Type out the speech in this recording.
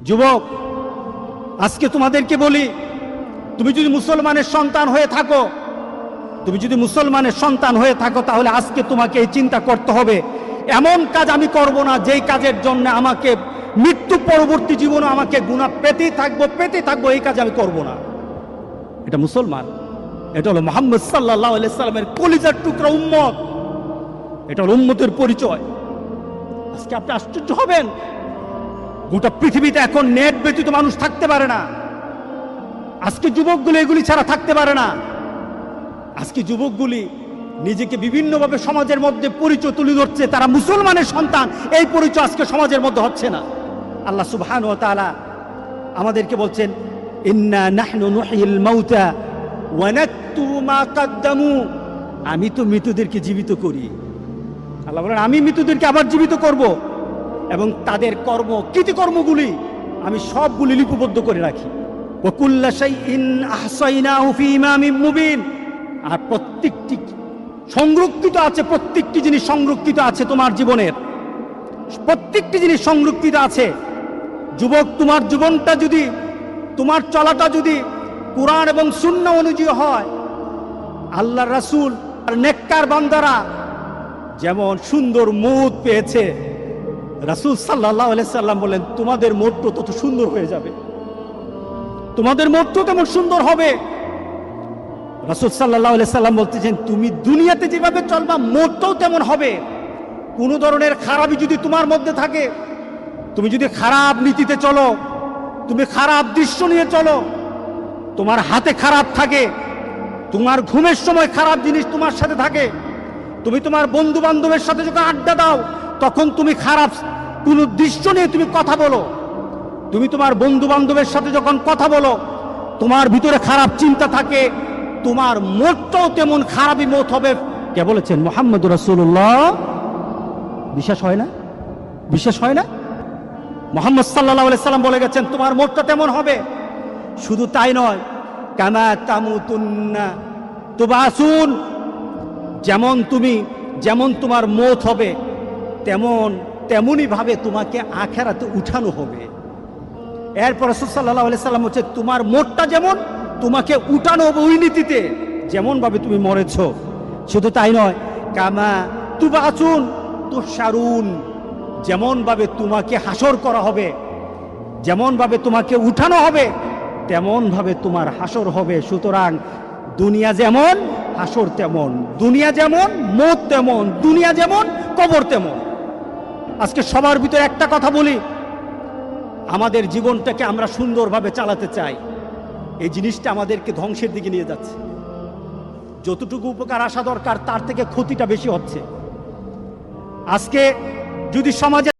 যুবক, আজকে তোমাদেরকে বলি, তুমি যদি মুসলমানের সন্তান হয়ে থাকো, তাহলে আজকে তোমাকে এই চিন্তা করতে হবে, এমন কাজ আমি করব না যেই কাজের জন্য আমাকে মৃত্যু পরবর্তী জীবনে আমাকে গুনাহ পেতেই থাকবো, এই কাজ আমি করব না। এটা মুসলমান, এটা হলো মুহাম্মদ সাল্লাল্লাহু আলাইহি সাল্লামের কলিজার টুকরা উম্মত, এটা হলো উম্মতের পরিচয়। আজকে আপনি আশ্চর্য হবেন, গোটা পৃথিবীতে এখন নেট ব্যতীত মানুষ থাকতে পারে না। আজকে যুবকগুলি এগুলি ছাড়া থাকতে পারে না। আজকে যুবকগুলি নিজেকে বিভিন্নভাবে সমাজের মধ্যে পরিচয় তুলে ধরছে, তারা মুসলমানের সন্তান, এই পরিচয় আজকে সমাজের মধ্যে হচ্ছে না। আল্লাহ সুবহানাহু ওয়া তাআলা আমাদেরকে বলছেন, ইন্না নাহনু নুহয়িল মাউতা ওয়া নাকতুবু মা কদ্দামু, আমি তো মৃতদেরকে জীবিত করি। আল্লাহ বলেন, আমি মৃতদেরকে আবার জীবিত করব এবং তাদের কৃতকর্মগুলি আমি সবগুলি লিপিবদ্ধ করে রাখি। ওয়া কুল্লা শাইইন আহসাইনাহু ফি ইমামিম মুবিন, আর প্রত্যেকটি জিনিস সংরক্ষিত আছে তোমার জীবনের, প্রত্যেকটি জিনিস সংরক্ষিত আছে। যুবক, তোমার জীবনটা যদি, তোমার চলাটা যদি কুরআন এবং সুন্নাহ অনুযায়ী হয়, আল্লাহর রাসূল আর নেককার বান্দারা যেমন সুন্দর মউত পেয়েছে, রাসূল সাল্লাল্লাহু আলাইহি সাল্লাম বলেন, তোমাদের মউতও তত সুন্দর হয়ে যাবে, তোমাদের মউতও তেমন সুন্দর হবে। রাসূল সাল্লাল্লাহু আলাইহি সাল্লাম বলতেছেন, তুমি দুনিয়াতে যেভাবে চলবা মউতও তেমন হবে। কোনো ধরনের খারাপি যদি তোমার মধ্যে থাকে, তুমি যদি খারাপ নীতিতে চলো, তুমি খারাপ দৃশ্য নিয়ে চলো, তোমার হাতে খারাপ থাকে, তোমার ঘুমের সময় খারাপ জিনিস তোমার সাথে থাকে, তুমি তোমার বন্ধু বান্ধবের সাথে যখন আড্ডা দাও তখন তুমি খারাপ কোনো দৃশ্য নিয়ে তুমি কথা বলো, তুমি তোমার বন্ধু বান্ধবের সাথে যখন কথা বলো তোমার ভিতরে খারাপ চিন্তা থাকে, তোমার মতটাও তেমন খারাপই মত হবে। কে বলেছেন? মুহাম্মদুর রাসূলুল্লাহ। বিশ্বাস হয় না? মুহাম্মদ সাল্লাল্লাহু আলাইহি সাল্লাম বলে গেছেন, তোমার মতটা তেমন হবে। শুধু তাই নয়, কামা তামুতুন্না তুবাসুন, যেমন তোমার মত হবে তেমনি ভাবে তোমাকে আখিরাতে উঠানো হবে। এরপর রাসূল সাল্লাল্লাহু আলাইহি সাল্লাম বলেছে, তোমার মতটা যেমন, তোমাকে উঠানো হবে ওই নীতিতে, যেমন ভাবে তুমি মরেছো। শুধু তাই নয়, কামা তুবাসুন তুহশারুন, যেমন ভাবে তোমাকে হাসর করা হবে, যেমন ভাবে তোমাকে উঠানো হবে, তেমন ভাবে তোমার হাসর হবে। সুতরাং দুনিয়া যেমন হাসর তেমন, দুনিয়া যেমন মত তেমন, দুনিয়া যেমন কবর তেমন। আজকে সবার ভিতরে একটা কথা বলি, আমাদের জীবনটাকে আমরা সুন্দরভাবে চালাতে চাই, এই জিনিসটা আমাদেরকে ধ্বংসের দিকে নিয়ে যাচ্ছে। যতটুকু উপকার আসা দরকার তার থেকে ক্ষতিটা বেশি হচ্ছে। আজকে যদি সমাজে